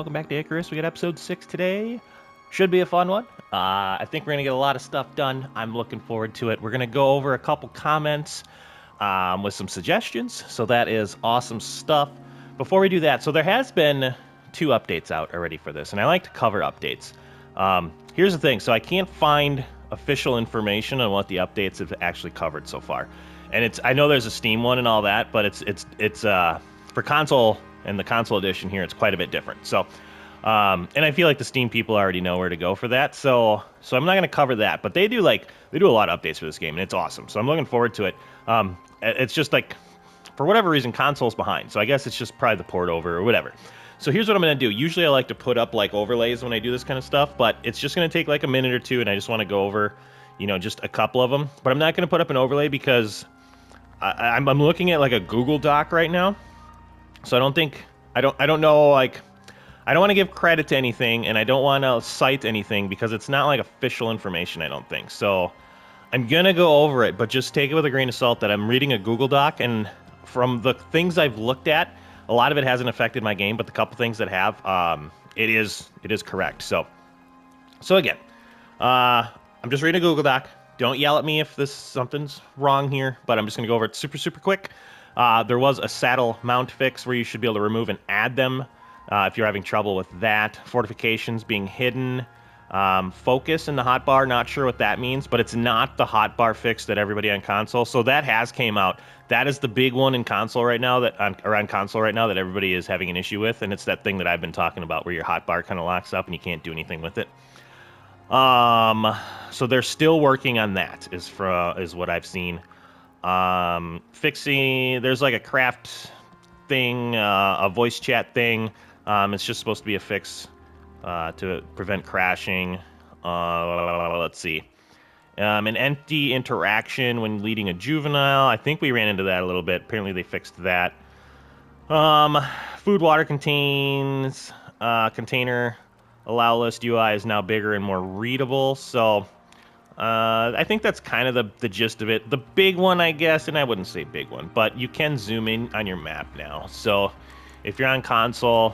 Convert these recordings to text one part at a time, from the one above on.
welcome back to Icarus. We got episode 6 today. Should be a fun one. I think we're going to get a lot of stuff done. I'm looking forward to it. We're going to go over a couple comments with some suggestions, so that is awesome stuff. Before we do that, so there has been 2 updates out already for this, and I like to cover updates. Here's the thing, so I can't find official information on what the updates have actually covered so far. And I know there's a Steam one and all that, but it's for console and the console edition here, it's quite a bit different. So, and I feel like the Steam people already know where to go for that. So I'm not going to cover that, but they do a lot of updates for this game, and it's awesome. So I'm looking forward to it. It's just like, for whatever reason, console's behind. So I guess it's just probably the port over or whatever. So here's what I'm going to do. Usually I like to put up like overlays when I do this kind of stuff, but it's just going to take like a minute or two, and I just want to go over, just a couple of them. But I'm not going to put up an overlay because I'm looking at like a Google Doc right now. So I don't know, like, I don't want to give credit to anything, and I don't want to cite anything because it's not like official information, I don't think. So I'm going to go over it, but just take it with a grain of salt that I'm reading a Google Doc, and from the things I've looked at, a lot of it hasn't affected my game, but the couple things that have, it is correct. So again, I'm just reading a Google Doc. Don't yell at me if something's wrong here, but I'm just going to go over it super, super quick. There was a saddle mount fix where you should be able to remove and add them if you're having trouble with that. Fortifications being hidden. Focus in the hotbar, not sure what that means, but it's not the hotbar fix that everybody on console. So that has came out. That is the big one in console right now that everybody is having an issue with, and it's that thing that I've been talking about where your hotbar kind of locks up and you can't do anything with it. So they're still working on that, is what I've seen. Fixing, there's like a craft thing, a voice chat thing. It's just supposed to be a fix to prevent crashing. Let's see. An empty interaction when leading a juvenile. I think we ran into that a little bit. Apparently they fixed that. Food water contains container allow list UI is now bigger and more readable. So I think that's kind of the gist of it. The big one, I guess, and I wouldn't say big one, but you can zoom in on your map now. So if you're on console,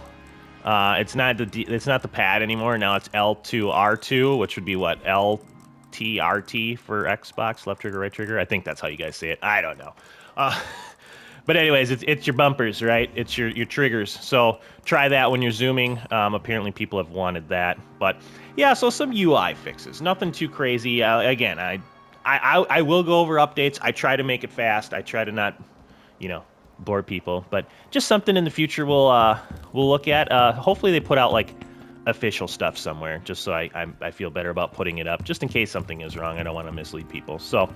it's not the pad anymore. Now it's L2R2, which would be what, LTRT for Xbox, left trigger, right trigger. I think that's how you guys say it. I don't know. But anyways, it's your bumpers, right? It's your triggers. So try that when you're zooming. Apparently people have wanted that. But yeah, so some UI fixes. Nothing too crazy. Again, I will go over updates. I try to make it fast. I try to not, bore people. But just something in the future we'll look at. Hopefully they put out like official stuff somewhere, just so I feel better about putting it up, just in case something is wrong. I don't want to mislead people. So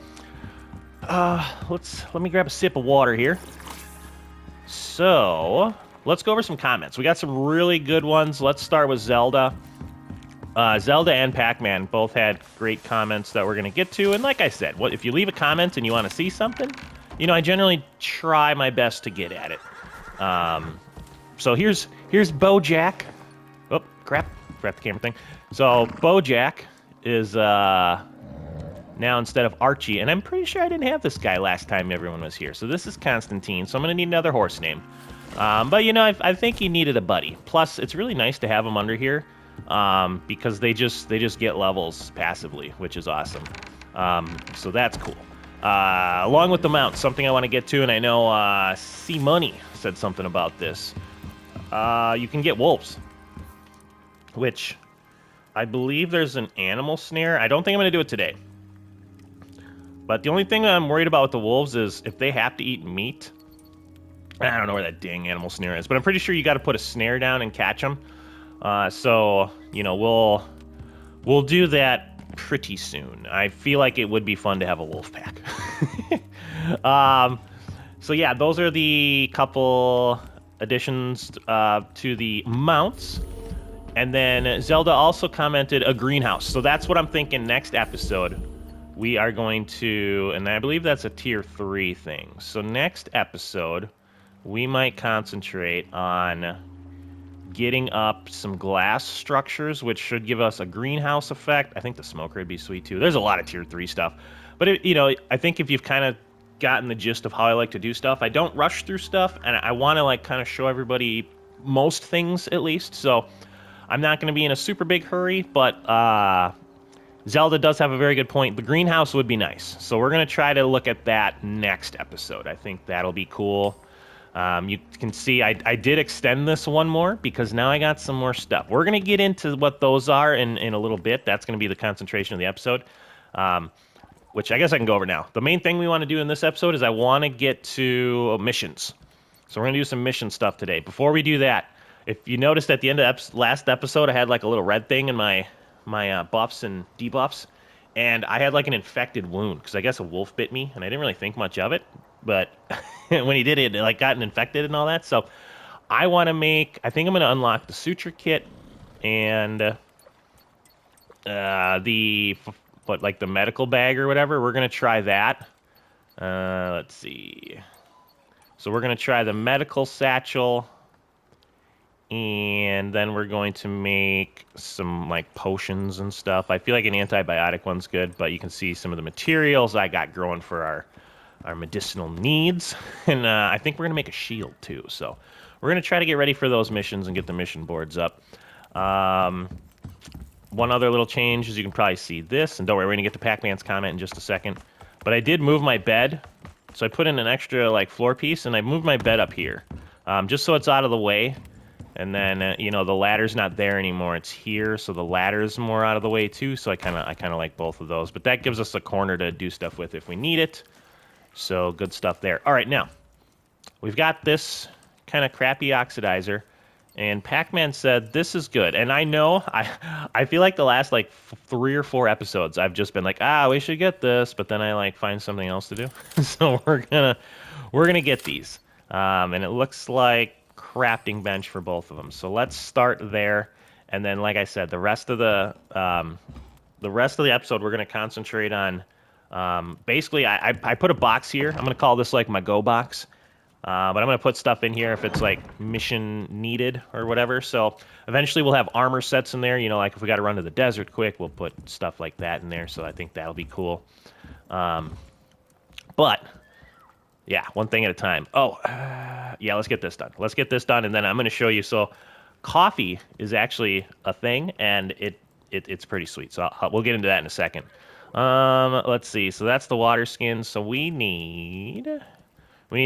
let me grab a sip of water here. So let's go over some comments. We got some really good ones. Let's start with Zelda. Zelda and Pac-Man both had great comments that we're going to get to. And like I said, if you leave a comment and you want to see something, I generally try my best to get at it. So here's Bojack. Oh, crap the camera thing. So Bojack is now instead of Archie, and I'm pretty sure I didn't have this guy last time everyone was here. So this is Constantine, so I'm going to need another horse name. But, I think he needed a buddy. Plus, it's really nice to have him under here because they just get levels passively, which is awesome. So that's cool. Along with the mount, something I want to get to, and I know C Money said something about this. You can get wolves, which I believe there's an animal snare. I don't think I'm going to do it today. But the only thing I'm worried about with the wolves is if they have to eat meat. I don't know where that dang animal snare is, but I'm pretty sure you got to put a snare down and catch them. So we'll do that pretty soon. I feel like it would be fun to have a wolf pack. So yeah, those are the couple additions to the mounts. And then Zelda also commented a greenhouse. So that's what I'm thinking next episode. We are going to, and I believe that's a tier 3 thing. So next episode, we might concentrate on getting up some glass structures, which should give us a greenhouse effect. I think the smoker would be sweet too. There's a lot of tier 3 stuff. But, I think if you've kind of gotten the gist of how I like to do stuff, I don't rush through stuff, and I want to, kind of show everybody most things at least. So I'm not going to be in a super big hurry, but Zelda does have a very good point. The greenhouse would be nice. So we're going to try to look at that next episode. I think that'll be cool. You can see I did extend this one more because now I got some more stuff. We're going to get into what those are in a little bit. That's going to be the concentration of the episode, which I guess I can go over now. The main thing we want to do in this episode is I want to get to missions. So we're going to do some mission stuff today. Before we do that, if you noticed at the end of last episode, I had like a little red thing in my buffs and debuffs, and I had like an infected wound because I guess a wolf bit me, and I didn't really think much of it. But when he did it, like gotten infected and all that. So I want to make. I think I'm going to unlock the suture kit and like the medical bag or whatever. We're going to try that. Let's see. So we're going to try the medical satchel, and then we're going to make some like potions and stuff. I feel like an antibiotic one's good, but you can see some of the materials I got growing for our medicinal needs. And I think we're going to make a shield too. So we're going to try to get ready for those missions and get the mission boards up. One other little change is you can probably see this, and don't worry, we're going to get to Pac-Man's comment in just a second. But I did move my bed. So I put in an extra like floor piece, and I moved my bed up here, just so it's out of the way. And then you know, the ladder's not there anymore; it's here, so the ladder's more out of the way too. So I kind of like both of those, but that gives us a corner to do stuff with if we need it. So good stuff there. All right, now we've got this kind of crappy oxidizer, and Pac-Man said this is good. And I know I feel like the last like 3 or 4 episodes I've just been like, we should get this, but then I like find something else to do. So we're gonna get these, and it looks like crafting bench for both of them. So let's start there, and then like I said, the rest of the episode we're gonna concentrate on. Basically, I put a box here. I'm gonna call this like my go box. But I'm going to put stuff in here if it's like mission needed or whatever. So eventually we'll have armor sets in there. You know, like if we got to run to the desert quick, we'll put stuff like that in there. So I think that'll be cool. But yeah, one thing at a time. Yeah, let's get this done. Let's get this done, and then I'm going to show you. So coffee is actually a thing, and it's pretty sweet. So we'll get into that in a second. Let's see. So that's the water skin. So we need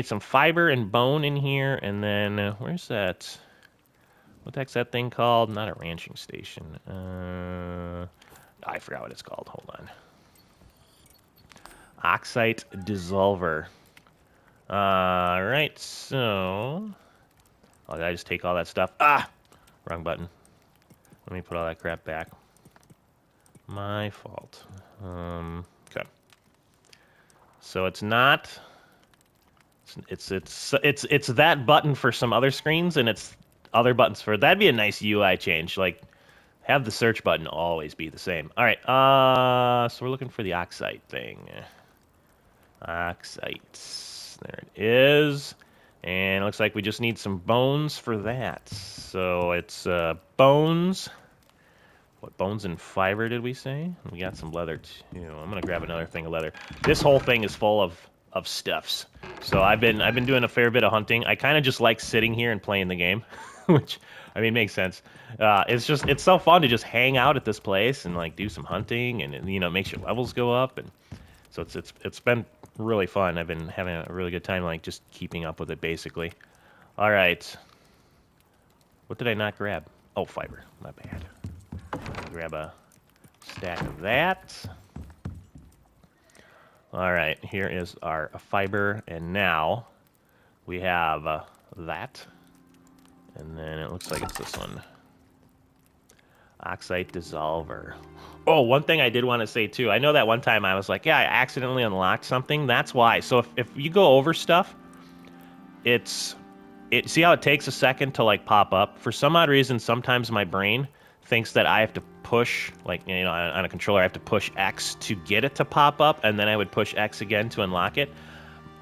some fiber and bone in here, and then where's that? What the heck's that thing called? Not a ranching station. I forgot what it's called. Hold on. Oxite dissolver. All right, so did I just take all that stuff? Wrong button. Let me put all that crap back. My fault. Okay. So it's not. It's that button for some other screens, and it's other buttons for... That'd be a nice UI change. Like, have the search button always be the same. All right, so we're looking for the oxide thing. Oxite. There it is. And it looks like we just need some bones for that. So it's bones. What, bones and fiber did we say? We got some leather, too. I'm going to grab another thing of leather. This whole thing is full of stuffs. So I've been doing a fair bit of hunting. I kind of just like sitting here and playing the game, which I mean makes sense. It's so fun to just hang out at this place and like do some hunting, and you know, it makes your levels go up, and so it's been really fun. I've been having a really good time like just keeping up with it basically. All right. What did I not grab? Oh, fiber. My bad. Grab a stack of that. All right, here is our fiber, and now we have that, and then it looks like it's this one. Oxide dissolver. Oh, one thing I did want to say too, I know that one time I was like, yeah, I accidentally unlocked something. That's why. So if you go over stuff, see how it takes a second to like pop up? For some odd reason, sometimes my brain thinks that I have to push, like, you know, on a controller, I have to push X to get it to pop up, and then I would push X again to unlock it.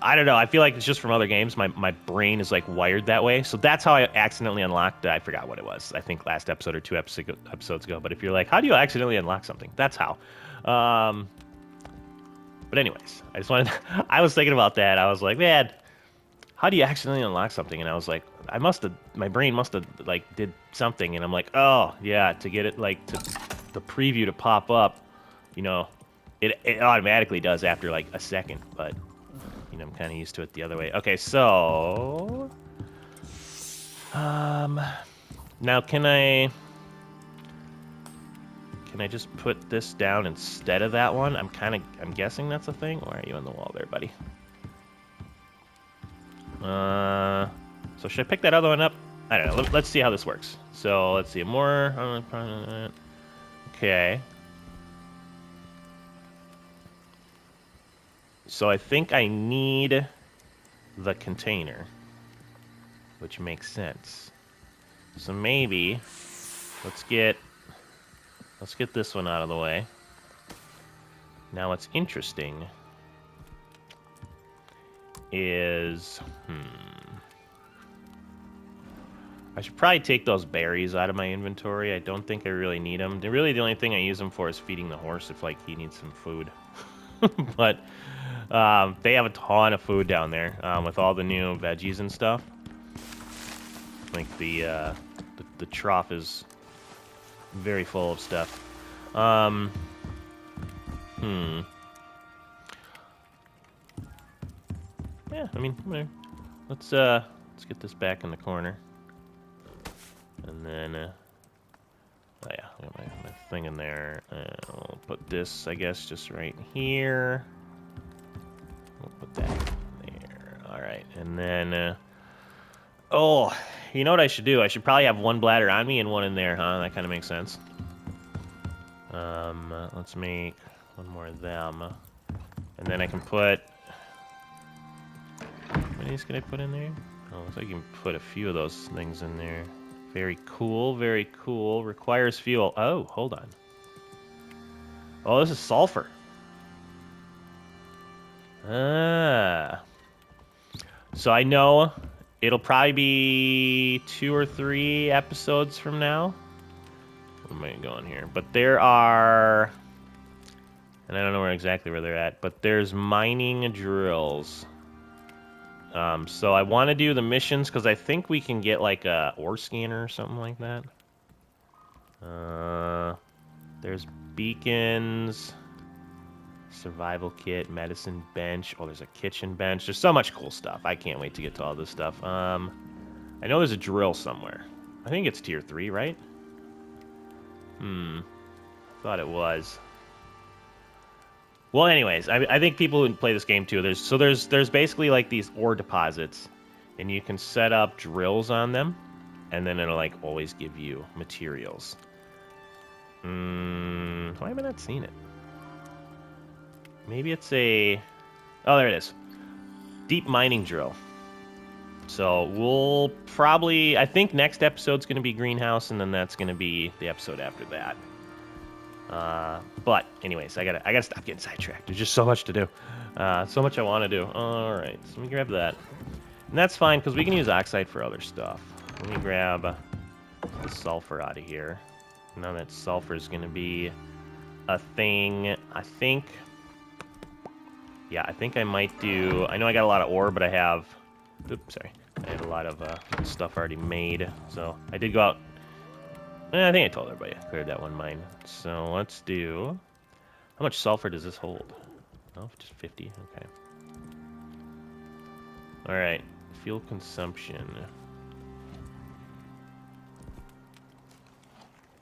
I don't know. I feel like it's just from other games. My brain is like wired that way. So that's how I accidentally unlocked it. I forgot what it was. I think last episode or 2 episodes ago. But if you're like, how do you accidentally unlock something? That's how. But anyways, I was thinking about that. I was like, man, how do you accidentally unlock something? And I was like, my brain must have, like, did something. And I'm like, oh, yeah, to get it, like, to the preview to pop up, you know, it automatically does after, like, a second. But, you know, I'm kind of used to it the other way. Okay, so... now can I just put this down instead of that one? I'm guessing that's a thing. Why are you on the wall there, buddy? So should I pick that other one up? I don't know. Let's see how this works. So let's see more. Okay. So I think I need the container, which makes sense. So maybe let's get this one out of the way. Now what's interesting is, I should probably take those berries out of my inventory. I don't think I really need them. Really, the only thing I use them for is feeding the horse if, like, he needs some food. But they have a ton of food down there with all the new veggies and stuff. Like, the trough is very full of stuff. Yeah, I mean, let's get this back in the corner. And then, oh yeah, I got my thing in there. We'll put this, I guess, just right here. We'll put that there. All right, and then, oh, you know what I should do? I should probably have one bladder on me and one in there, huh? That kind of makes sense. Let's make one more of them. And then I can put... How many of these can I put in there? Oh, looks like you can put a few of those things in there. Very cool, very cool. Requires fuel. Oh, hold on. Oh, this is sulfur. Ah. So I know it'll probably be 2 or 3 episodes from now. Where am I going here? But there are... And I don't know exactly where they're at, but there's mining drills. So I want to do the missions because I think we can get like a ore scanner or something like that. There's beacons, survival kit, medicine bench. Oh, there's a kitchen bench. There's so much cool stuff. I can't wait to get to all this stuff. I know there's a drill somewhere. I think it's tier 3, right? Thought it was. Well, anyways, I think people who play this game too. There's basically like these ore deposits, and you can set up drills on them, and then it'll like always give you materials. Why have I not seen it? Maybe it's a... Oh, there it is. Deep mining drill. So we'll probably... I think next episode's going to be Greenhouse, and then that's going to be the episode after that. But anyways, I gotta stop getting sidetracked. There's just so much to do. So much I want to do. All right, so let me grab that. And that's fine, because we can use oxide for other stuff. Let me grab the sulfur out of here. Now that sulfur is going to be a thing, I think... Yeah, I think I might do... I know I got a lot of ore, but I have... Oops, sorry. I had a lot of stuff already made. So I did go out... I think I told everybody I cleared that one mine. So let's do... How much sulfur does this hold? Oh, just 50. Okay. Alright. Fuel consumption.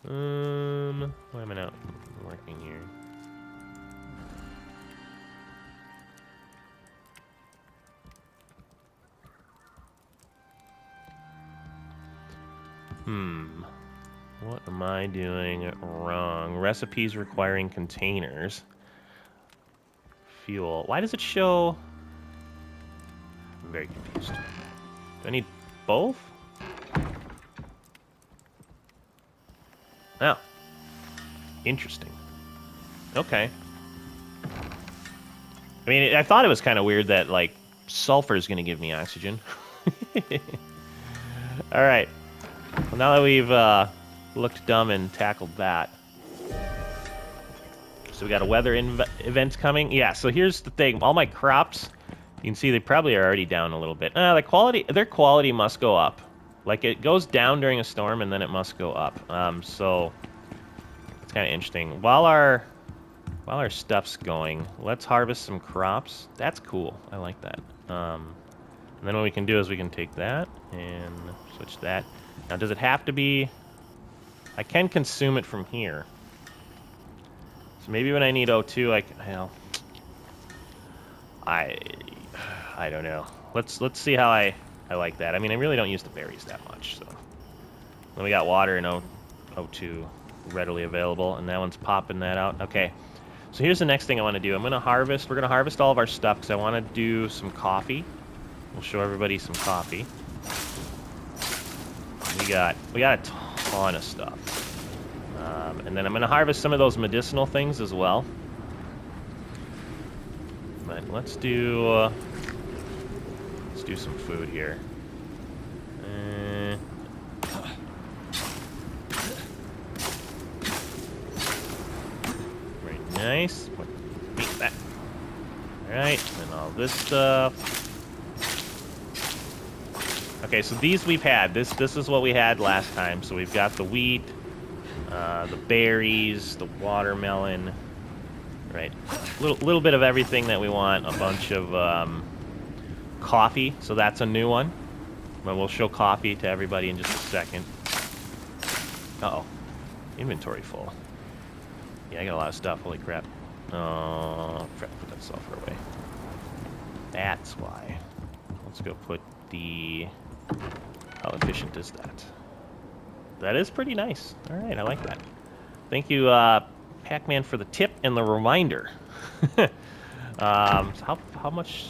Why am I not working here? What am I doing wrong? Recipes requiring containers. Fuel. Why does it show... I'm very confused. Do I need both? Oh. Interesting. Okay. I mean, I thought it was kind of weird that, like, sulfur is going to give me oxygen. Alright. Well, now that we've looked dumb and tackled that. So we got a weather event coming. Yeah, so here's the thing. All my crops, You can see they probably are already down a little bit. Their quality must go up. Like, it goes down during a storm, and then it must go up. So it's kind of interesting. While our stuff's going, let's harvest some crops. That's cool. I like that. And then what we can do is we can take that and switch that. Now, does it have to be... I can consume it from here. So maybe when I need O2, I don't know. Let's see how I like that. I mean, I really don't use the berries that much, so. Then we got water and O2 readily available, and that one's popping that out. Okay, so here's the next thing I want to do. We're going to harvest all of our stuff, because I want to do some coffee. We'll show everybody some coffee. We got a ton of stuff. And then I'm going to harvest some of those medicinal things as well. But let's do some food here. Very nice. Eat that. Alright, and all this stuff. Okay, so these we've had. This is what we had last time. So we've got the wheat, the berries, the watermelon. Right, little bit of everything that we want. A bunch of coffee, so that's a new one. But we'll show coffee to everybody in just a second. Uh-oh, inventory full. Yeah, I got a lot of stuff. Holy crap! Oh, crap! Put that sulfur away. That's why. Let's go put the. How efficient is that? That is pretty nice. All right, I like that. Thank you, Pac-Man, for the tip and the reminder. How much?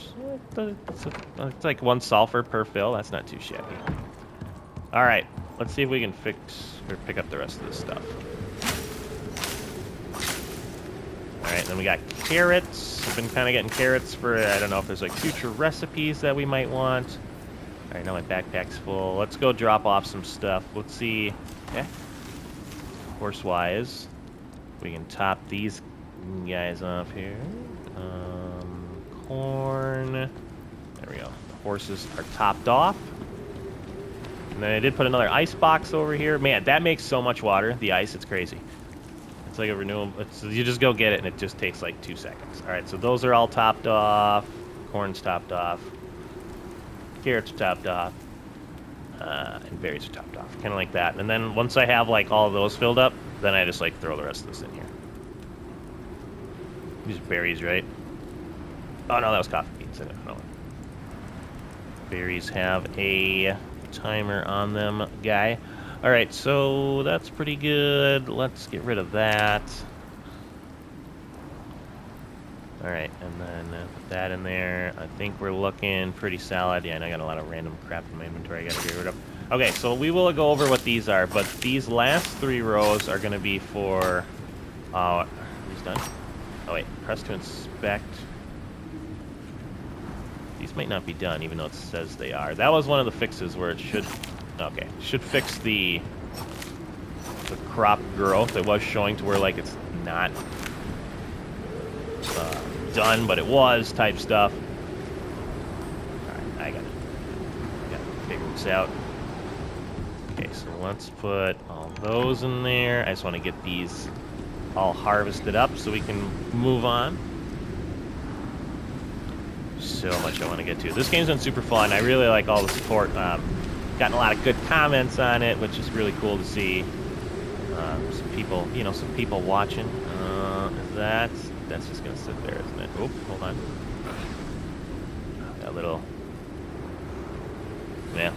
It's like 1 sulfur per fill. That's not too shabby. All right, let's see if we can fix or pick up the rest of this stuff. All right, then we got carrots. I've been kind of getting carrots for, I don't know if there's like future recipes that we might want. All right, now my backpack's full. Let's go drop off some stuff. Let's see. Okay. Horse-wise, we can top these guys off here. Corn. There we go. The horses are topped off. And then I did put another ice box over here. Man, that makes so much water. The ice, it's crazy. It's like a renewable. You just go get it, and it just takes like 2 seconds. All right, so those are all topped off. Corn's topped off. Carrots are topped off. And berries are topped off. Kind of like that. And then once I have like all of those filled up, then I just like throw the rest of this in here. These are berries, right? Oh no, that was coffee beans. I don't know. Berries have a timer on them, guy. All right, so that's pretty good. Let's get rid of that. All right, and then put that in there. I think we're looking pretty solid. Yeah, and I got a lot of random crap in my inventory I gotta get rid of. Okay, so we will go over what these are, but these last 3 rows are gonna be for, who's done? Oh wait, press to inspect. These might not be done, even though it says they are. That was one of the fixes where it should, okay, should fix the crop growth. It was showing to where like it's not done, but it was type stuff. All right, I gotta figure this out. Okay, so let's put all those in there. I just want to get these all harvested up so we can move on. So much I want to get to. This game's been super fun. I really like all the support. Gotten a lot of good comments on it, which is really cool to see. Some people, some people watching. That's just gonna sit there, isn't it? Oh, hold on. That little. Yeah,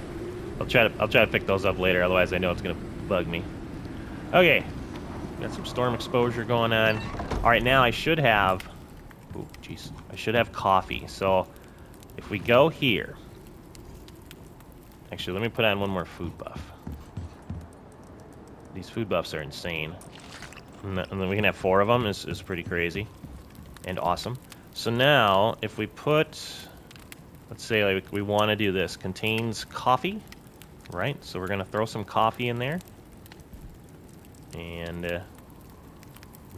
I'll try to pick those up later. Otherwise, I know it's gonna bug me. Okay, got some storm exposure going on. All right, now I should have. Oh, jeez, I should have coffee. So, if we go here. Actually, let me put on one more food buff. These food buffs are insane. And then we can have 4 of them. Is pretty crazy. And awesome. So now, if we put... Let's say like we want to do this. Contains coffee. Right? So we're going to throw some coffee in there. And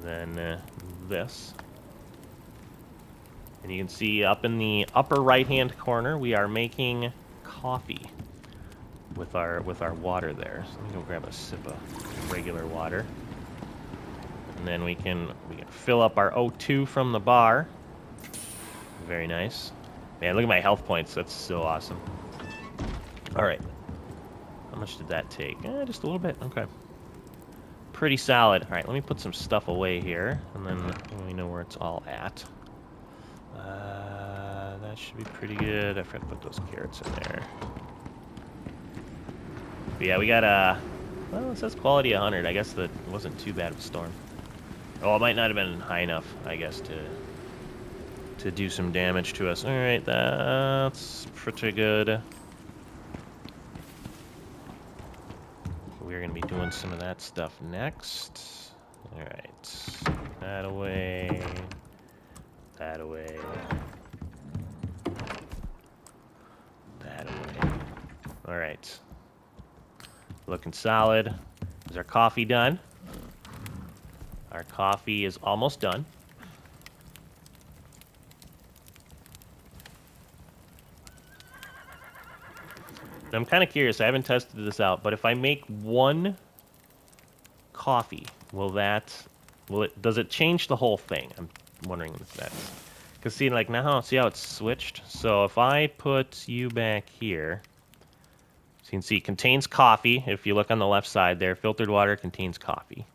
then this. And you can see up in the upper right-hand corner, we are making coffee with our water there. So let me go grab a sip of regular water. And then we can fill up our O2 from the bar. Very nice. Man, look at my health points. That's so awesome. All right. How much did that take? Just a little bit. Okay. Pretty solid. All right, let me put some stuff away here, and then we know where it's all at. That should be pretty good. I forgot to put those carrots in there. But yeah, we got well, it says quality 100. I guess that wasn't too bad of a storm. Oh, it might not have been high enough, I guess, to do some damage to us. All right, that's pretty good. We're going to be doing some of that stuff next. All right, that away, that away, that away. All right, looking solid. Is our coffee done? Our coffee is almost done. And I'm kind of curious. I haven't tested this out, but if I make one coffee, does it change the whole thing? I'm wondering if that's, because see, like now, see how it's switched? So if I put you back here, so you can see it contains coffee. If you look on the left side there, filtered water contains coffee.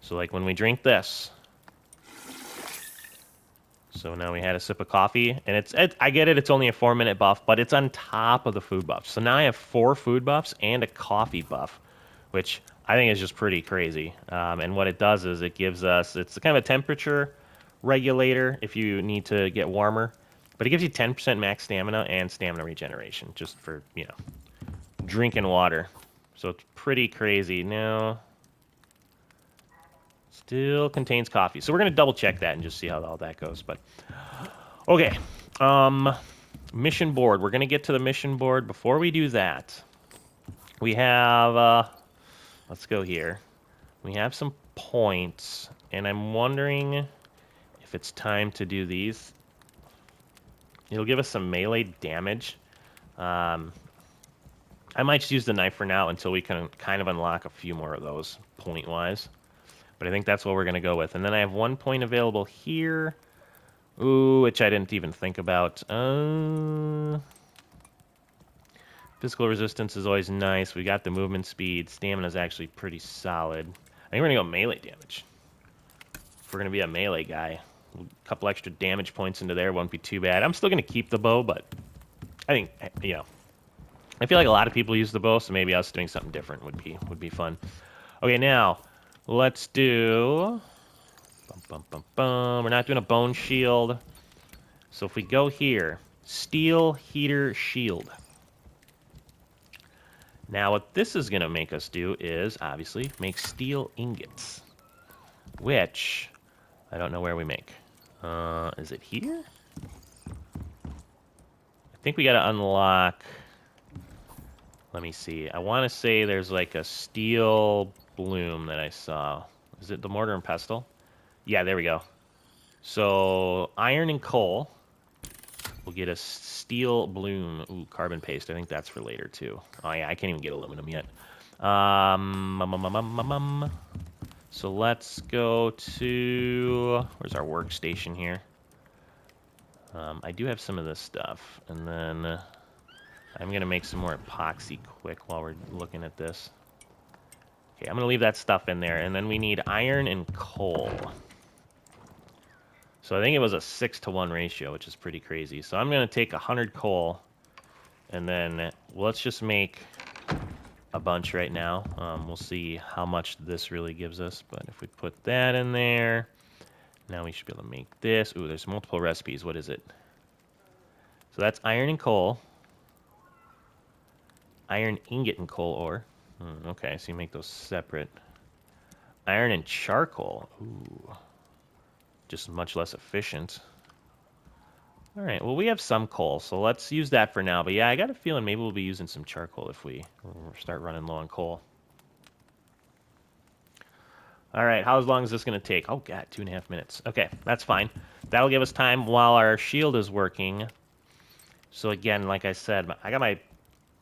So like when we drink this, so now we had a sip of coffee, and I get it, it's only a 4-minute buff, but it's on top of the food buff. So now I have 4 food buffs and a coffee buff, which I think is just pretty crazy. And what it does is it gives us, it's kind of a temperature regulator if you need to get warmer, but it gives you 10% max stamina and stamina regeneration just for, drinking water. So it's pretty crazy. Now, still contains coffee. So we're going to double check that and just see how all that goes. But okay. Mission board. We're going to get to the mission board. Before we do that, we have, let's go here. We have some points, and I'm wondering if it's time to do these. It'll give us some melee damage. I might just use the knife for now until we can kind of unlock a few more of those point-wise. But I think that's what we're going to go with. And then I have 1 point available here. Ooh, which I didn't even think about. Physical resistance is always nice. We got the movement speed. Stamina is actually pretty solid. I think we're going to go melee damage. If we're going to be a melee guy. A couple extra damage points into there won't be too bad. I'm still going to keep the bow, but I think, I feel like a lot of people use the bow, so maybe us doing something different would be fun. Okay, now let's do. We're not doing a bone shield. So if we go here, steel heater shield. Now what this is going to make us do is obviously make steel ingots, which I don't know where we make. Is it here? I think we got to unlock. Let me see. I want to say there's like a steel bloom that I saw. Is it the mortar and pestle? Yeah, there we go. So iron and coal. We'll get a steel bloom. Ooh, carbon paste. I think that's for later too. Oh yeah, I can't even get aluminum yet. So let's go to, where's our workstation here? I do have some of this stuff, and then I'm gonna make some more epoxy quick while we're looking at this. Okay, I'm gonna leave that stuff in there, and then we need iron and coal. So I think it was a 6-to-1 ratio, which is pretty crazy. So I'm going to take 100 coal, and then let's just make a bunch right now. We'll see how much this really gives us. But if we put that in there, now we should be able to make this. Ooh, there's multiple recipes. What is it? So that's iron and coal. Iron ingot and coal ore. Okay, so you make those separate. Iron and charcoal. Ooh. Just much less efficient. All right, well, we have some coal, so let's use that for now. But yeah, I got a feeling maybe we'll be using some charcoal if we start running low on coal. All right, how long is this going to take? Oh, God, 2.5 minutes. Okay, that's fine. that'll give us time while our shield is working. So again, like I said, I got my...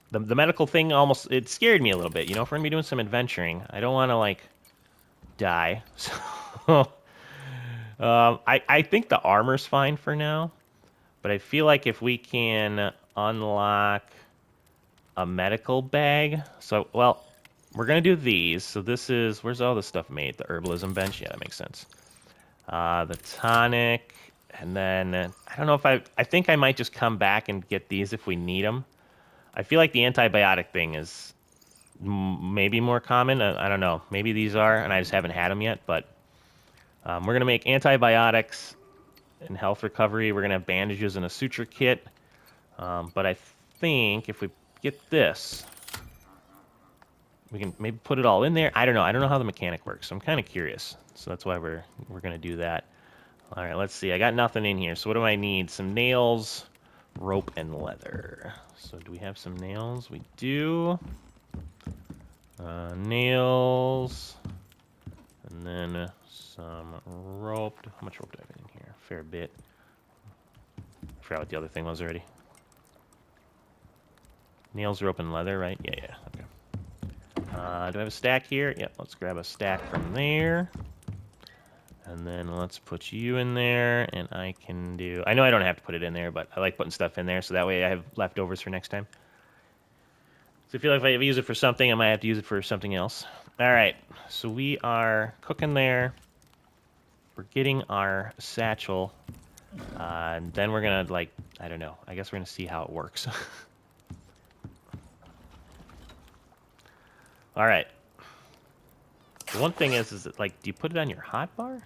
The medical thing almost... It scared me a little bit, you know? If we're going to be doing some adventuring, I don't want to, like, die. So... I think the armor's fine for now. But I feel like if we can unlock a medical bag... So, well, we're going to do these. So this is... Where's all this stuff made? The herbalism bench? Yeah, that makes sense. The tonic... And then, I don't know if I think I might just come back and get these if we need them. I feel like the antibiotic thing is maybe more common. I don't know. Maybe these are, and I just haven't had them yet. But we're going to make antibiotics and health recovery. We're going to have bandages and a suture kit. But I think if we get this, we can maybe put it all in there. I don't know. I don't know how the mechanic works. So I'm kind of curious. So that's why we're going to do that. All right, let's see. I got nothing in here. So what do I need? Some nails, rope, and leather. So do we have some nails? We do. Nails. And then some rope. How much rope do I have in here? Fair bit. I forgot what the other thing was already. Nails, rope, and leather, right? Yeah. Okay. Do I have a stack here? Yep, let's grab a stack from there. And then let's put you in there, and I can do... I know I don't have to put it in there, but I like putting stuff in there, so that way I have leftovers for next time. So I feel like if I use it for something, I might have to use it for something else. All right, so we are cooking there. We're getting our satchel. And then we're going to, like, I don't know. I guess we're going to see how it works. All right. The one thing is that, like, do you put it on your hotbar?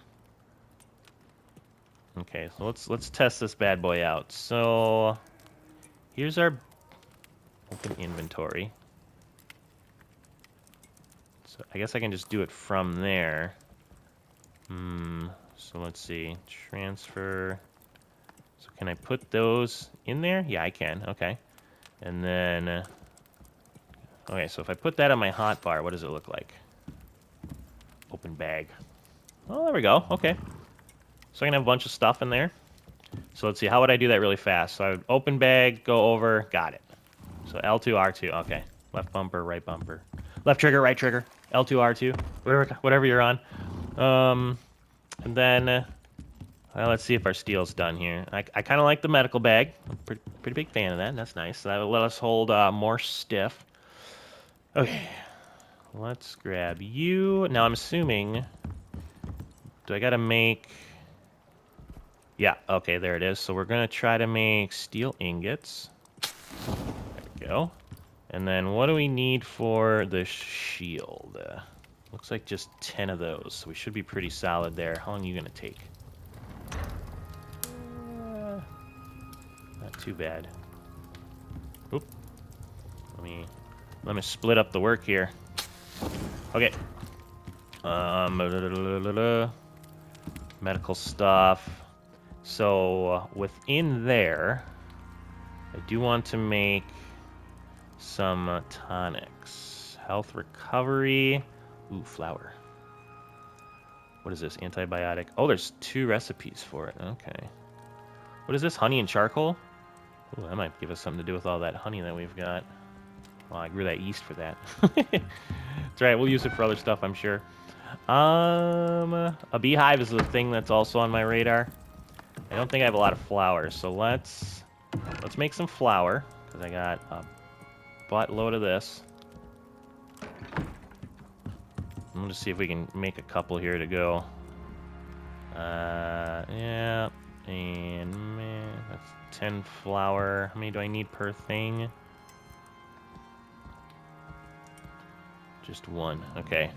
Okay, so let's test this bad boy out. So here's our open inventory. So I guess I can just do it from there. So let's see. Transfer. So can I put those in there? Yeah, I can. Okay. And then... okay, so if I put that on my hotbar, what does it look like? Open bag. Oh, there we go. Okay. So I can have a bunch of stuff in there. So let's see, how would I do that really fast? So I would open bag, go over, got it. So L2, R2, okay. Left bumper, right bumper. Left trigger, right trigger. L2, R2, whatever you're on. And then, well, let's see if our steel's done here. I kind of like the medical bag. I'm pretty big fan of that. That's nice. So that will let us hold more stiff. Okay. Let's grab you. Now I'm assuming... do I gotta make... yeah, okay, there it is. So we're going to try to make steel ingots. There we go. And then what do we need for the shield? Looks like just 10 of those. So we should be pretty solid there. How long are you going to take? Not too bad. Oop. Let me split up the work here. Okay. Medical stuff. So within there, I do want to make some tonics. Health recovery. Ooh, flour. What is this? Antibiotic. Oh, there's 2 recipes for it. Okay. What is this? Honey and charcoal? Ooh, that might give us something to do with all that honey that we've got. Well, I grew that yeast for that. That's right. We'll use it for other stuff, I'm sure. A beehive is the thing that's also on my radar. I don't think I have a lot of flour, so let's make some flour, because I got a buttload of this. I'm going to see if we can make a couple here to go. Yeah, and man, that's 10 flour. How many do I need per thing? Just 1, okay.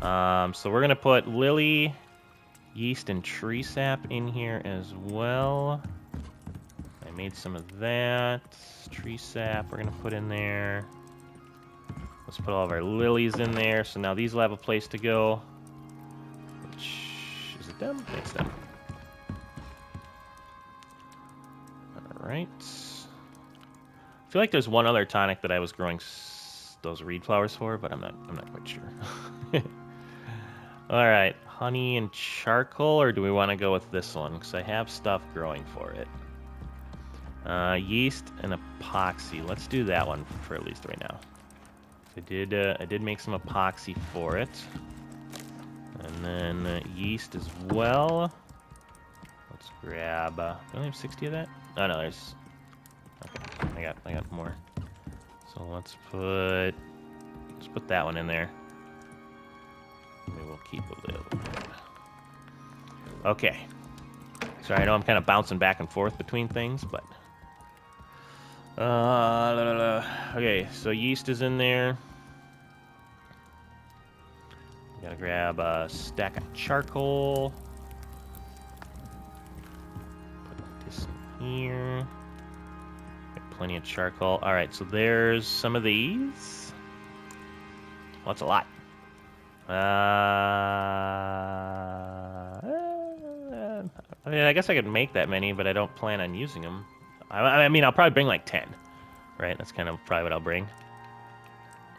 So we're going to put lily, yeast, and tree sap in here as well. I made some of that. Tree sap we're going to put in there. Let's put all of our lilies in there. So now these will have a place to go. Which, is it them? It's them. Alright. I feel like there's one other tonic that I was growing those reed flowers for, but I'm not quite sure. All right, honey and charcoal, or do we want to go with this one? Because I have stuff growing for it. Yeast and epoxy. Let's do that one for at least right now. I did make some epoxy for it, and then yeast as well. Let's grab. Do I only have 60 of that? Oh no, there's. Okay, I got more. So let's put that one in there. Maybe we'll keep a little bit. Okay. Sorry, I know I'm kind of bouncing back and forth between things, but. Okay, so yeast is in there. Gotta grab a stack of charcoal. Put this in here. Got plenty of charcoal. All right, so there's some of these. Well, that's a lot. I mean, I guess I could make that many, but I don't plan on using them. I mean, I'll probably bring like 10, right? That's kind of probably what I'll bring.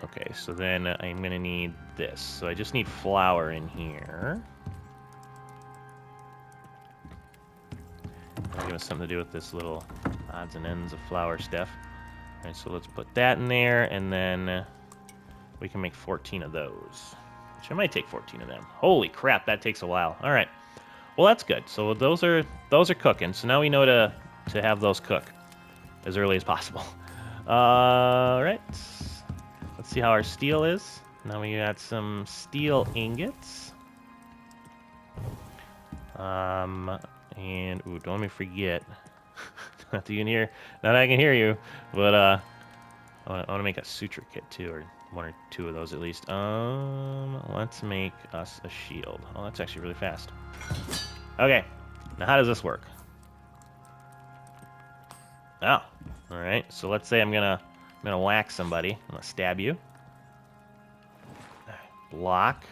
Okay, so then I'm gonna need this. So I just need flour in here. That'll give us something to do with this little odds and ends of flour stuff. All right, so let's put that in there, and then we can make 14 of those. Which I might take 14 of them. Holy crap, that takes a while. All right. Well, that's good. So those are cooking. So now we know to have those cook as early as possible. All right. Let's see how our steel is. Now we got some steel ingots. And ooh, don't let me forget. Not that you can hear. Not that I can hear you, but I want to make a suture kit too, or one or two of those at least. Let's make us a shield. Oh, that's actually really fast. Okay, now how does this work? Oh, all right. So let's say I'm gonna whack somebody. I'm gonna stab you. Block.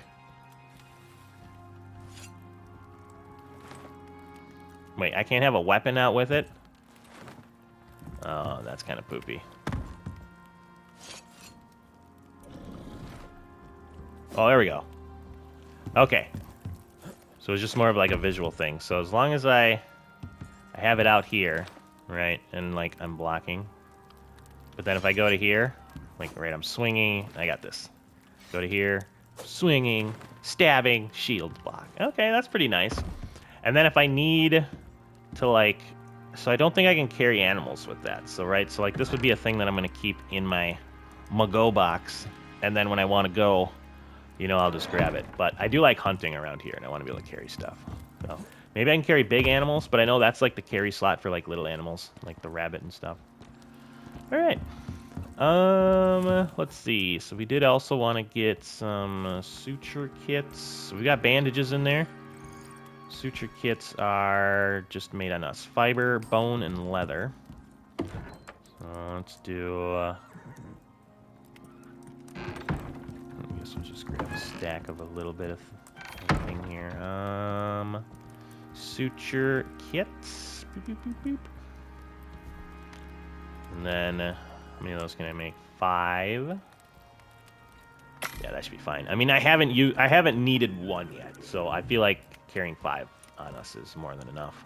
Wait, I can't have a weapon out with it? Oh, that's kind of poopy. Oh, there we go. Okay. So it's just more of like a visual thing. So as long as I have it out here, right, and like I'm blocking. But then if I go to here, like right, I'm swinging. I got this. Go to here, swinging, stabbing, shield block. Okay, that's pretty nice. And then if I need to like, so I don't think I can carry animals with that. So right, so like this would be a thing that I'm gonna keep in my go box, and then when I want to go, you know, I'll just grab it. But I do like hunting around here, and I want to be able to carry stuff. So maybe I can carry big animals, but I know that's like the carry slot for like little animals, like the rabbit and stuff. All right. Let's see. So we did also want to get some suture kits. So we got bandages in there. Suture kits are just made on us. Fiber, bone, and leather. So let's do... I guess we'll just grab a stack of a little bit of thing here. Suture kits. Boop, boop, boop, boop. And then, how many of those can I make? 5. Yeah, that should be fine. I mean, I haven't needed one yet, so I feel like carrying 5 on us is more than enough.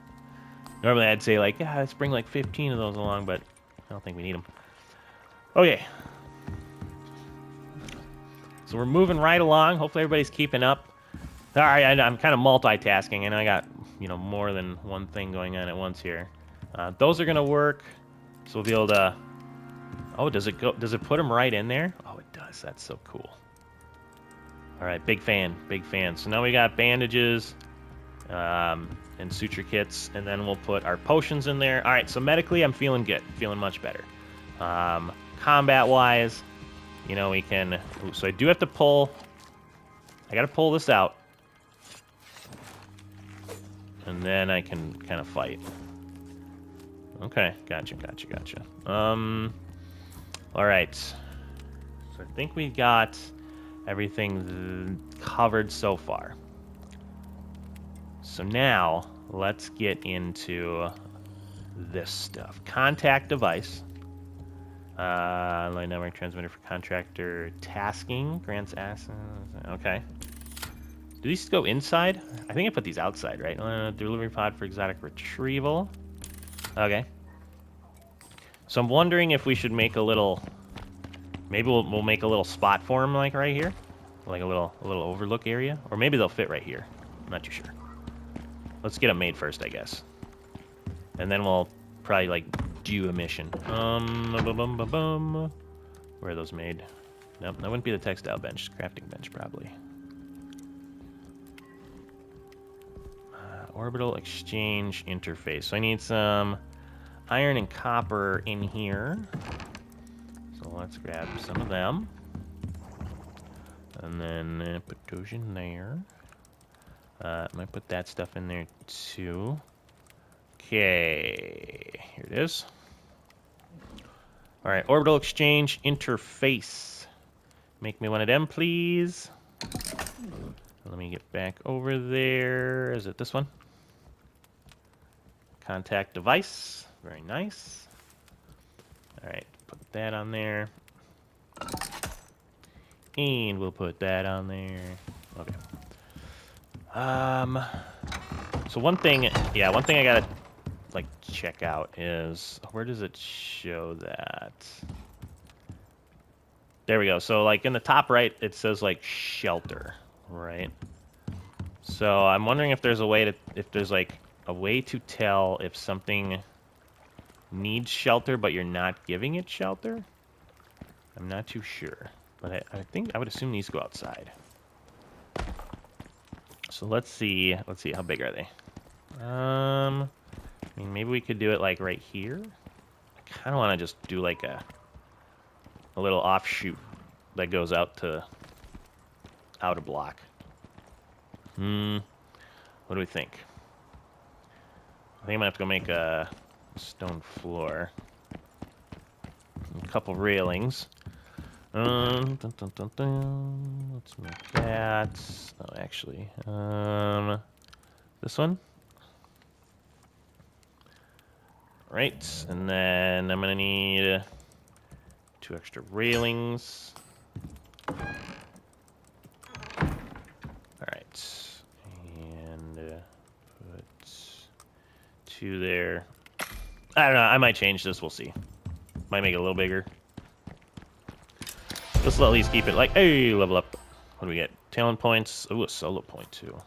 Normally, I'd say like, yeah, let's bring like 15 of those along, but I don't think we need them. Okay. So we're moving right along. Hopefully everybody's keeping up. All right, I'm kind of multitasking, and I got, you know, more than one thing going on at once here. Those are gonna work, so we'll be able to. Oh, does it put them right in there? Oh, it does. That's so cool. All right, big fan, big fan. So now we got bandages, and suture kits, and then we'll put our potions in there. All right, so medically, I'm feeling good, feeling much better. Combat-wise, you know, we can. Ooh, so I do have to pull. I got to pull this out, and then I can kind of fight. Okay, gotcha. All right. So I think we got everything covered so far. So now let's get into this stuff. Contact device. Online network transmitter for contractor tasking. Grants access. Okay. Do these go inside? I think I put these outside, right? Delivery pod for exotic retrieval. Okay. So I'm wondering if we should make a little... Maybe we'll make a little spot for them, like right here. Like a little overlook area. Or maybe they'll fit right here. I'm not too sure. Let's get them made first, I guess. And then we'll probably, like, do a mission. Where are those made? Nope, that wouldn't be the textile bench. Crafting bench, probably. Orbital exchange interface. So I need some iron and copper in here. So let's grab some of them. And then put those in there. Might put that stuff in there too. Okay, here it is. All right, orbital exchange interface. Make me one of them, please. Let me get back over there. Is it this one? Contact device. Very nice. All right, put that on there. And we'll put that on there. Okay. So one thing I gotta like check out is where does it show that? There we go. So like in the top right, it says like shelter, right? So I'm wondering if there's a way to tell if something needs shelter, but you're not giving it shelter. I'm not too sure, but I think I would assume these go outside. So let's see how big are they? I mean, maybe we could do it like right here. I kind of want to just do like a little offshoot that goes out to a block. What do we think? I think I'm gonna have to go make a stone floor, a couple railings. Let's make that. Oh, actually, this one. Right, and then I'm gonna need 2 extra railings. All right, and put 2 there. I don't know. I might change this. We'll see. Might make it a little bigger. Let's at least keep it like, hey, level up. What do we get? Talent points. Ooh, a solo point too.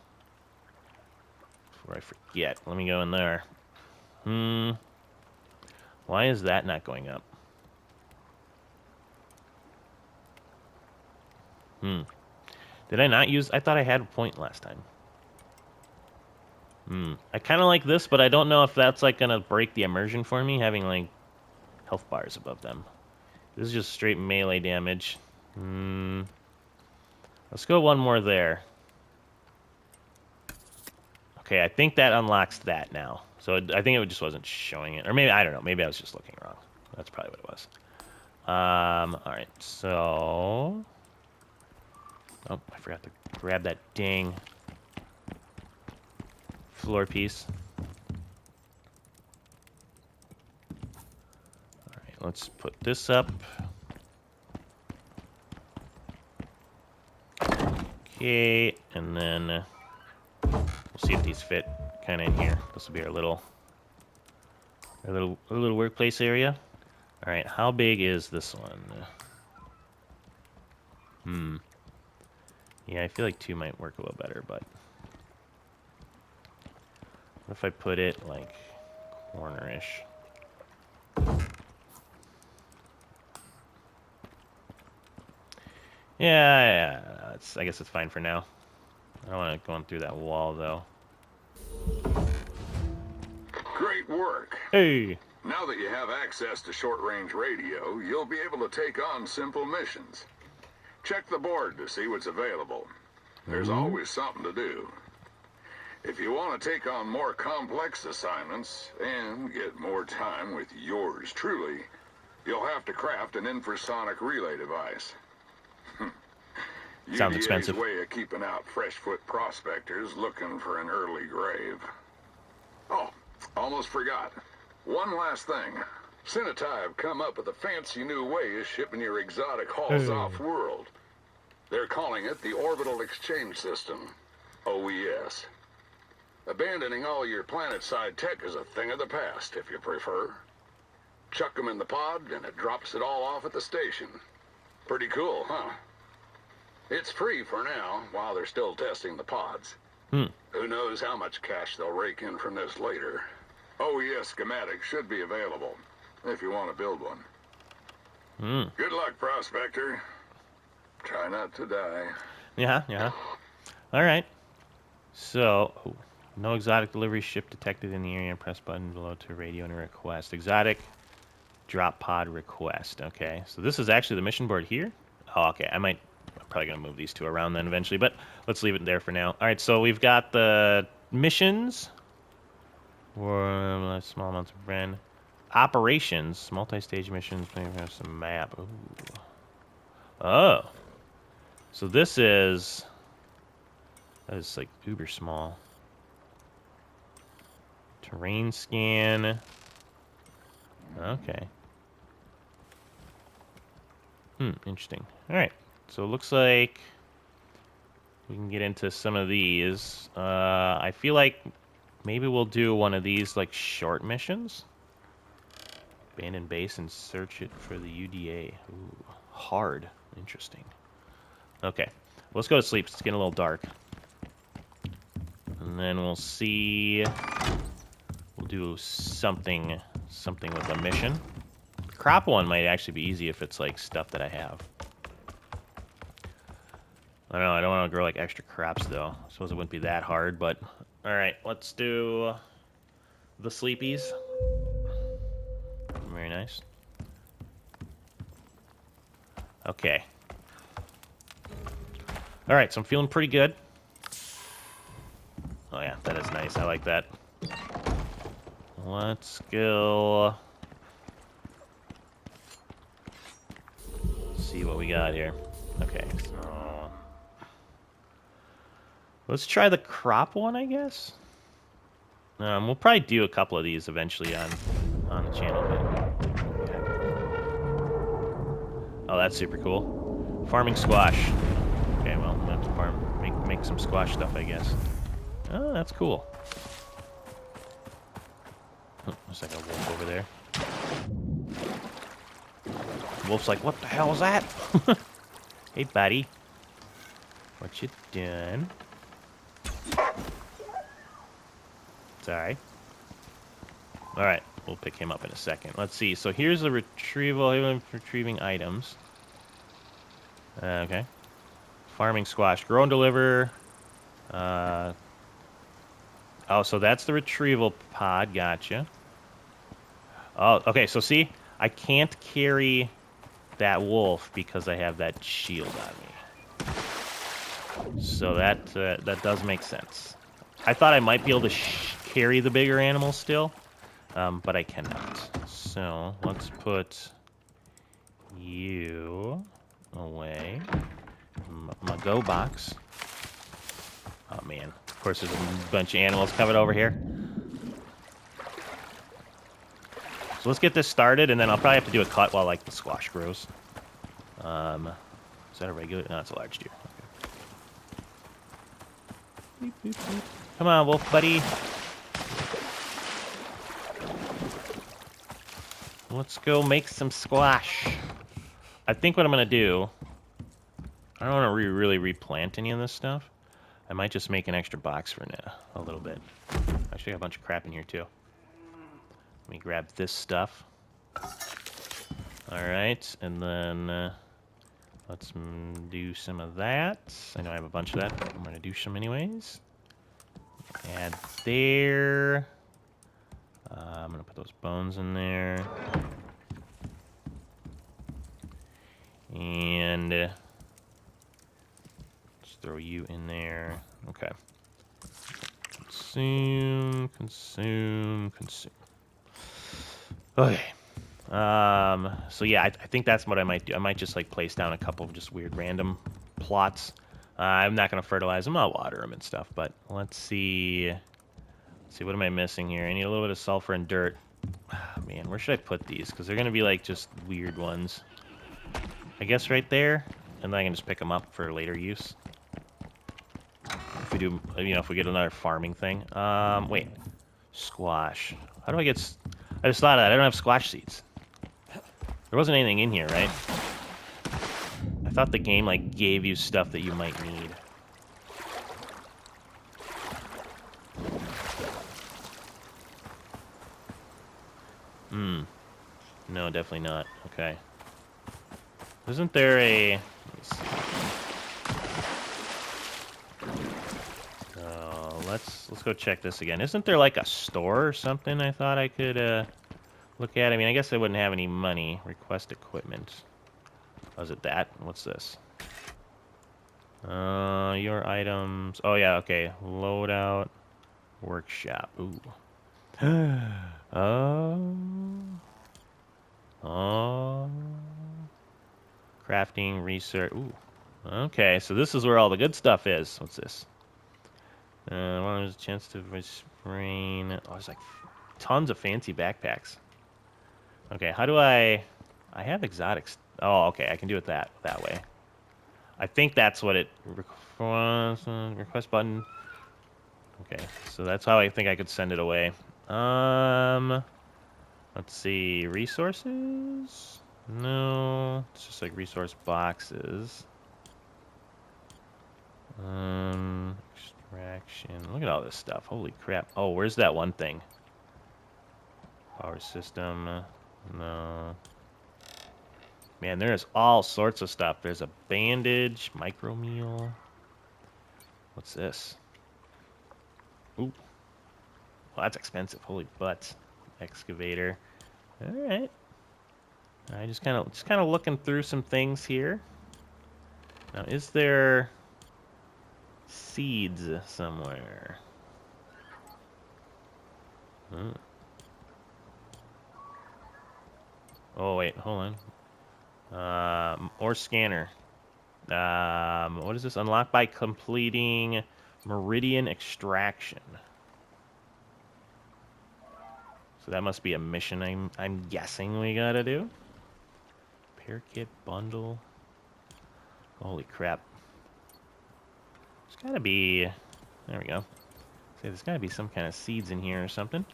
Before I forget, let me go in there. Why is that not going up? Did I not use... I thought I had a point last time. I kind of like this, but I don't know if that's, like, gonna break the immersion for me, having, like, health bars above them. This is just straight melee damage. Let's go one more there. Okay, I think that unlocks that now. So I think it just wasn't showing it. Or maybe, I don't know, maybe I was just looking wrong. That's probably what it was. Alright, so... Oh, I forgot to grab that dang floor piece. Alright, let's put this up. Okay, and then we'll see if these fit kind of in here. This will be our little workplace area. All right, how big is this one? Yeah, I feel like 2 might work a little better, but what if I put it like corner-ish? Yeah, I guess it's fine for now. I don't want to go on through that wall, though. Great work. Hey! Now that you have access to short-range radio, you'll be able to take on simple missions. Check the board to see what's available. There's always something to do. If you want to take on more complex assignments and get more time with yours truly, you'll have to craft an infrasonic relay device. Sounds UDA's expensive. way of keeping out fresh-foot prospectors looking for an early grave. Oh, almost forgot. One last thing. Cinetai have come up with a fancy new way of shipping your exotic hauls off-world. They're calling it the Orbital Exchange System. OES. Abandoning all your planet-side tech is a thing of the past, if you prefer. Chuck them in the pod, and it drops it all off at the station. Pretty cool, huh? It's free for now, while they're still testing the pods. Who knows how much cash they'll rake in from this later. OES schematics should be available, if you want to build one. Good luck, Prospector. Try not to die. Yeah. All right. So, no exotic delivery ship detected in the area. Press button below to radio and request. Exotic drop pod request. Okay, so this is actually the mission board here. Oh, okay. I'm probably going to move these two around then eventually, but let's leave it there for now. All right, so we've got the missions. Or small amounts of brand. Operations. Multi-stage missions. Maybe have some map. Ooh. Oh. So this is... That is like uber small. Terrain scan. Okay. Interesting. Alright. So it looks like we can get into some of these. I feel like maybe we'll do one of these like short missions. Abandon base and search it for the UDA. Ooh, hard. Interesting. Okay. Let's go to sleep. It's getting a little dark. And then we'll see. We'll do something with a mission. The crop one might actually be easy if it's like stuff that I have. I don't know. I don't want to grow like extra crops though. I suppose it wouldn't be that hard, but all right. Let's do the sleepies. Very nice. Okay. All right. So I'm feeling pretty good. Oh yeah, that is nice. I like that. Let's go see what we got here. Okay, so let's try the crop one, I guess. We'll probably do a couple of these eventually on the channel. But, yeah. Oh, that's super cool. Farming squash. Okay, well, we'll have to make some squash stuff, I guess. Oh, that's cool. Oh, there's like a wolf over there. Wolf's like, what the hell is that? Hey, buddy. What you doing? Sorry. Alright, we'll pick him up in a second. Let's see. So here's the retrieving items. Okay. Farming squash. Grow and deliver. Oh, so that's the retrieval pod. Gotcha. Oh, okay. So see, I can't carry that wolf because I have that shield on me. So that does make sense. I thought I might be able to carry the bigger animals still, but I cannot. So let's put you away. My go box. Oh man. Of course, there's a bunch of animals coming over here. So let's get this started, and then I'll probably have to do a cut while like the squash grows. Is that a regular? No, it's a large deer. Okay. Beep, beep, beep. Come on, wolf buddy. Let's go make some squash. I think what I'm gonna do. I don't want to really replant any of this stuff. I might just make an extra box for now, a little bit. Actually, got a bunch of crap in here, too. Let me grab this stuff. Alright, and then let's do some of that. I know I have a bunch of that, but I'm going to do some anyways. Add there. I'm going to put those bones in there. And... throw you in there. Okay. Consume. Okay. So yeah, I think that's what I might do. I might just like place down a couple of just weird random plots. I'm not gonna fertilize them. I'll water them and stuff. But let's see. Let's see, what am I missing here? I need a little bit of sulfur and dirt. Man, where should I put these? Because they're gonna be like just weird ones. I guess right there, and then I can just pick them up for later use. If we do, you know, if we get another farming thing. Wait. Squash. How do I get... I just thought of that. I don't have squash seeds. There wasn't anything in here, right? I thought the game, like, gave you stuff that you might need. No, definitely not. Okay. Isn't there a... Let me see. Let's go check this again. Isn't there, like, a store or something I thought I could, look at? I mean, I guess I wouldn't have any money. Request equipment. Oh, is it that? What's this? Your items... Oh, yeah, okay. Loadout. Workshop. Ooh. Oh. Oh. Crafting, research. Ooh. Okay, so this is where all the good stuff is. What's this? Well, there's a chance to sprain. Oh, there's like tons of fancy backpacks. Okay, how do I have exotics. Oh, okay, I can do it that way. I think that's what it request button. Okay, so that's how I think I could send it away. Let's see, resources? No, it's just like resource boxes. Extraction. Look at all this stuff. Holy crap. Oh, where's that one thing? Power system. No. Man, there's all sorts of stuff. There's a bandage, micro meal. What's this? Ooh. Well, that's expensive. Holy butts. Excavator. All right. I just kind of looking through some things here. Now, is there seeds somewhere? Oh wait, hold on. Or scanner. What is this? Unlocked by completing meridian extraction. So that must be a mission I'm guessing we gotta do. Repair kit bundle. Holy crap. There's gotta be... There we go. See, there's gotta be some kind of seeds in here or something.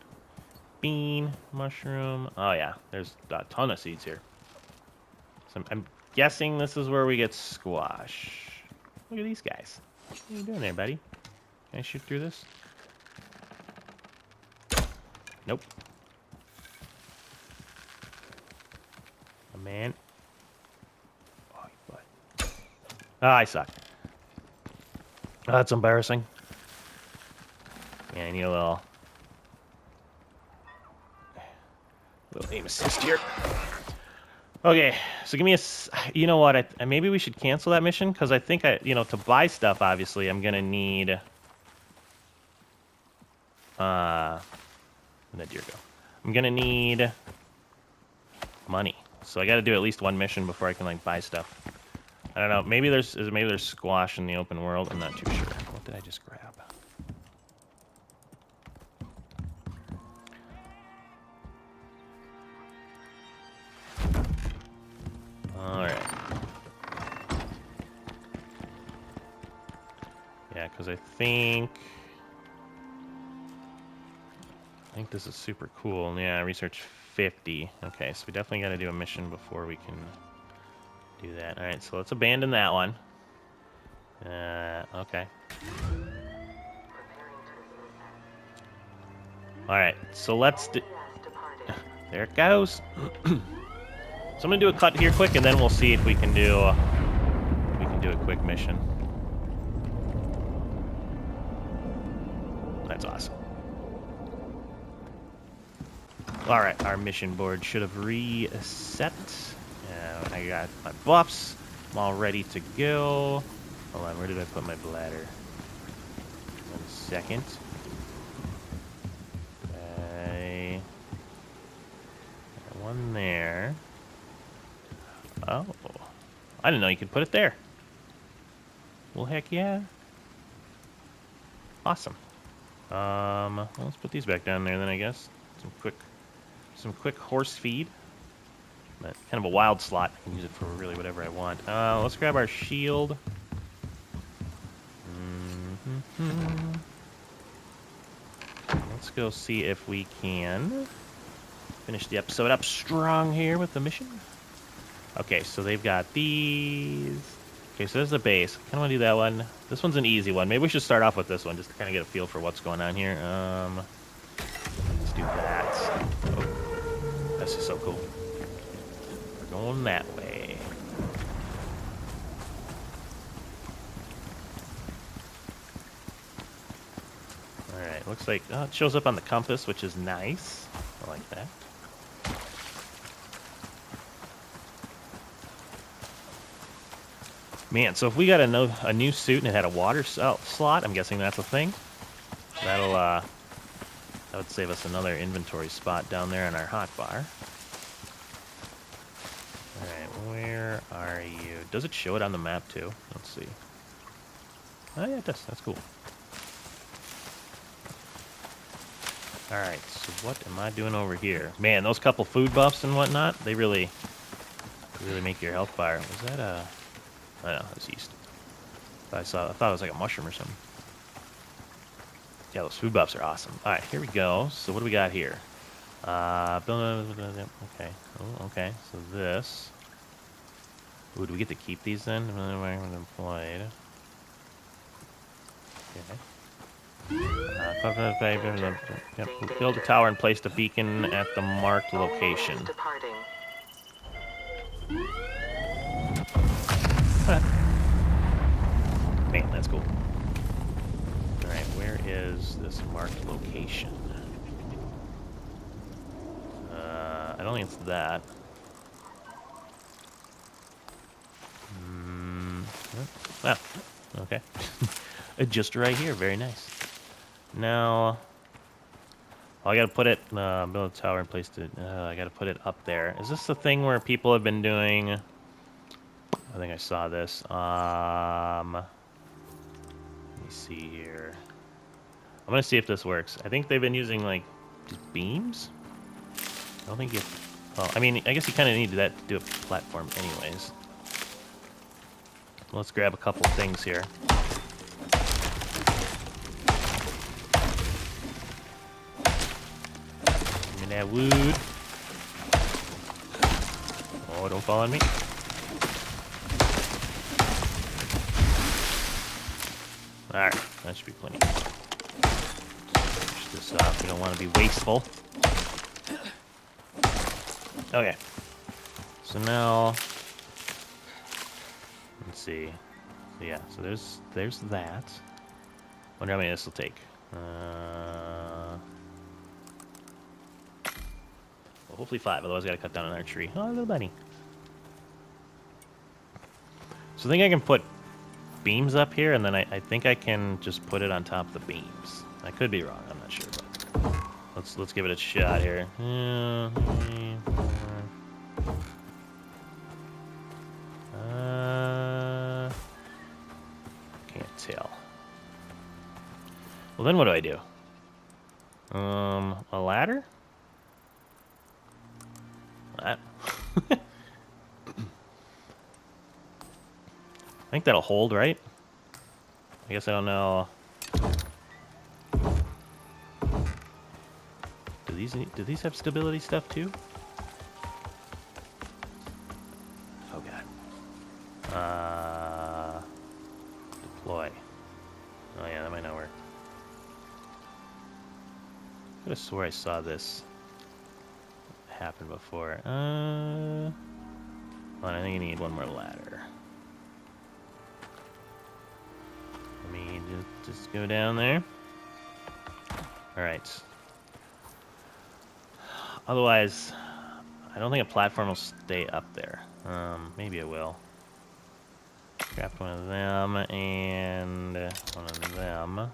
Bean, mushroom. Oh yeah, there's a ton of seeds here. So I'm guessing this is where we get squash. Look at these guys. What are you doing there, buddy? Can I shoot through this? Nope. Oh, man. Oh, you butt. Oh, I suck. Oh, that's embarrassing. Yeah, I need a little aim assist here. Okay, so give me a... You know what? maybe we should cancel that mission, because I think to buy stuff, obviously, I'm going to need... Where'd that deer go? I'm going to need money. So I got to do at least one mission before I can, like, buy stuff. I don't know. Maybe there's squash in the open world. I'm not too sure. What did I just grab? Alright. Yeah, because I think this is super cool. Yeah, research 50. Okay, so we definitely got to do a mission before we can do that. Alright, so let's abandon that one. Okay. Alright, so let's do... There it goes. So I'm gonna do a cut here quick, and then we'll see if we can do a quick mission. That's awesome. All right, our mission board should have reset. I got my buffs. I'm all ready to go. Hold on, where did I put my bladder? 1 second. Okay. Got one there. Oh, I didn't know you could put it there. Well, heck yeah. Awesome. Well, let's put these back down there then, I guess. Some quick horse feed. But kind of a wild slot. I can use it for really whatever I want. Let's grab our shield. go see if we can finish the episode up strong here with the mission. Okay, so they've got these. Okay, so there's the base. I kind of want to do that one. This one's an easy one. Maybe we should start off with this one just to kind of get a feel for what's going on here. Let's do that. Oh, that's just so cool. We're going that way. Alright, looks like it shows up on the compass, which is nice. I like that. Man, so if we got a new suit and it had a water slot, I'm guessing that's a thing. That would save us another inventory spot down there in our hotbar. Alright, where are you? Does it show it on the map too? Let's see. Oh yeah, it does. That's cool. Alright, so what am I doing over here? Man, those couple food buffs and whatnot, they really make your health bar. Was that a... I don't know, that's yeast. I thought it was like a mushroom or something. Yeah, those food buffs are awesome. Alright, here we go. So what do we got here? Okay. Oh, okay. So this. Ooh, do we get to keep these then? Employed. Okay. Build a tower and place the beacon at the marked location. Man, that's cool. Alright, where is this marked location? I don't think it's that. Ah, okay. Just right here, very nice. Now, I gotta put it, build a tower and place it, I gotta put it up there. Is this the thing where people have been doing... I think I saw this. Let me see here. I'm gonna see if this works. I think they've been using like just beams. I don't think you. Well, I mean, I guess you kind of need that to do a platform, anyways. Let's grab a couple things here. Give me that wood. Oh, don't fall on me. Alright, that should be plenty. Push this off, we don't want to be wasteful. Okay. So now... Let's see. So yeah, so there's that. Wonder how many this will take. Well, hopefully 5, otherwise I gotta cut down another tree. Oh, little bunny. So I think I can put beams up here, and then I think I can just put it on top of the beams. I could be wrong, I'm not sure, but let's give it a shot here. Can't tell. Well, then what do I do? A ladder? That. I think that'll hold, right? I guess I don't know. Do these have stability stuff too? Oh god. Deploy. Oh yeah, that might not work. I could have swore I saw this happen before. Hold on, I think you need one more ladder. Let me just go down there. Alright. Otherwise, I don't think a platform will stay up there. Maybe it will. Craft one of them and one of them.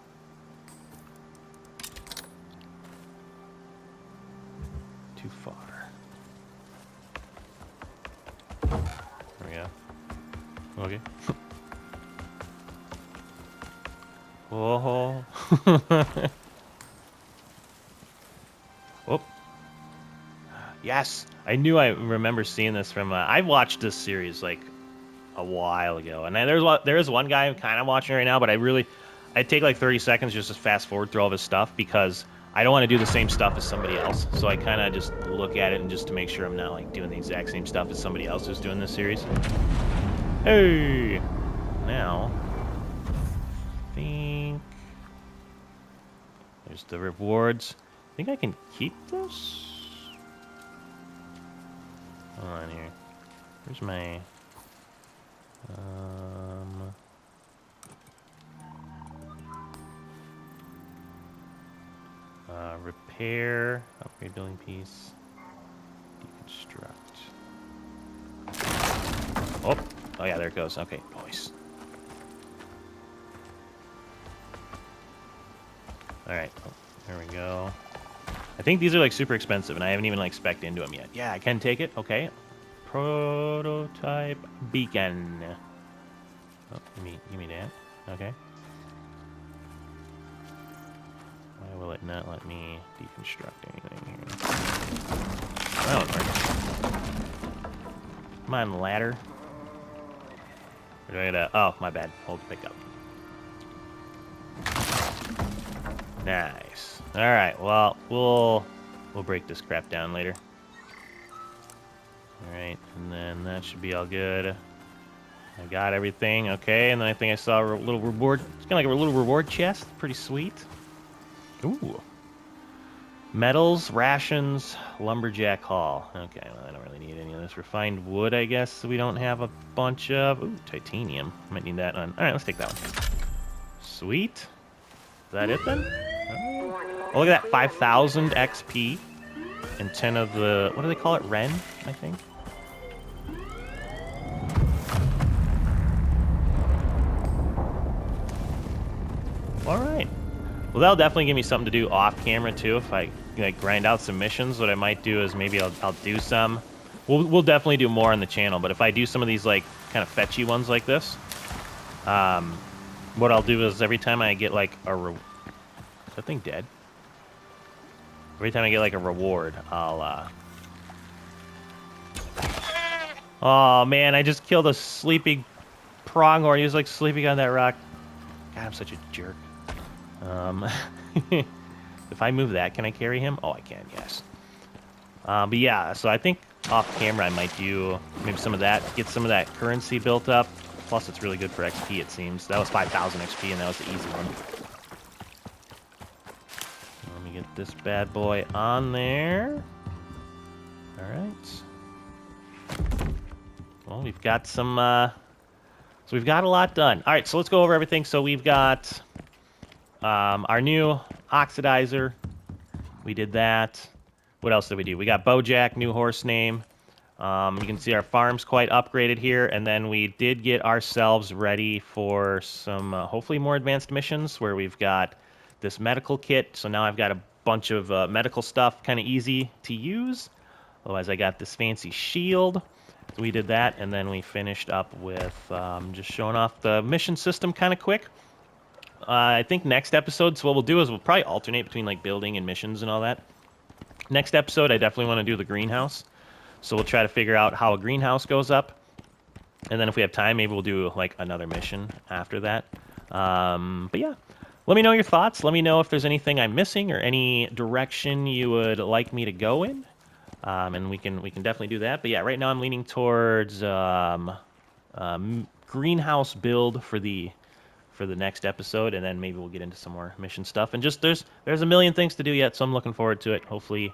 Too far. There we go. Okay. Whoa. Oh. Yes, I knew I remember seeing this from. I watched this series like a while ago, and there is one guy I'm kind of watching right now, but I'd take like 30 seconds just to fast forward through all of his stuff because I don't want to do the same stuff as somebody else, so I kind of just look at it and just to make sure I'm not like doing the exact same stuff as somebody else who's doing this series. Hey, now I think there's the rewards. I think I can keep this. Hold on here. Where's my repair, upgrade building piece, deconstruct. Oh yeah, there it goes. Okay, nice. All right, there we go. I think these are like super expensive, and I haven't even like spec'd into them yet. Yeah, I can take it. Okay, prototype beacon. Oh, give me that. Okay. Why will it not let me deconstruct anything here? That won't work. Come on, ladder. Where do I gotta... Oh, my bad. Hold the pickup. Nice. All right. Well, we'll break this crap down later. All right, and then that should be all good. I got everything. Okay, and then I think I saw a little reward. It's kind of like a little reward chest. Pretty sweet. Ooh. Metals, rations, lumberjack haul. Okay, well, I don't really need any of this. Refined wood, I guess we don't have a bunch of. Ooh, titanium. Might need that one. All right, let's take that one. Sweet. Is that it then? Oh, look at that, 5,000 XP and 10 of the, what do they call it? Ren, I think. All right. Well, that'll definitely give me something to do off camera too. If I like grind out some missions, what I might do is maybe I'll do some. We'll definitely do more on the channel. But if I do some of these like kind of fetchy ones like this, what I'll do is every time I get like is that thing dead? Every time I get like a reward, I'll. Oh man, I just killed a sleeping pronghorn. He was like sleeping on that rock. God, I'm such a jerk. If I move that, can I carry him? Oh, I can, yes. But yeah, so I think off camera I might do maybe some of that, get some of that currency built up. Plus, it's really good for XP, it seems. That was 5,000 XP, and that was the easy one. Let me get this bad boy on there. All right. Well, we've got some... So we've got a lot done. All right, so let's go over everything. So we've got our new oxidizer. We did that. What else did we do? We got Bojack, new horse name. You can see our farm's quite upgraded here. And then we did get ourselves ready for some hopefully more advanced missions where we've got this medical kit. So now I've got a bunch of medical stuff, kind of easy to use. Otherwise, I got this fancy shield. So we did that, and then we finished up with just showing off the mission system kind of quick. I think next episode, so what we'll do is we'll probably alternate between like building and missions and all that. Next episode, I definitely want to do the greenhouse. So we'll try to figure out how a greenhouse goes up. And then if we have time, maybe we'll do like another mission after that. But yeah, let me know your thoughts. Let me know if there's anything I'm missing or any direction you would like me to go in. And we can definitely do that. But yeah, right now I'm leaning towards greenhouse build for the next episode, and then maybe we'll get into some more mission stuff. And just there's a million things to do yet, so I'm looking forward to it. Hopefully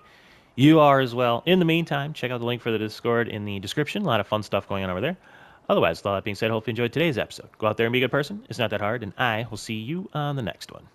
you are as well. In the meantime, check out the link for the Discord in the description. A lot of fun stuff going on over there. Otherwise, with all that being said, hopefully you enjoyed today's episode. Go out there and be a good person. It's not that hard, and I will see you on the next one.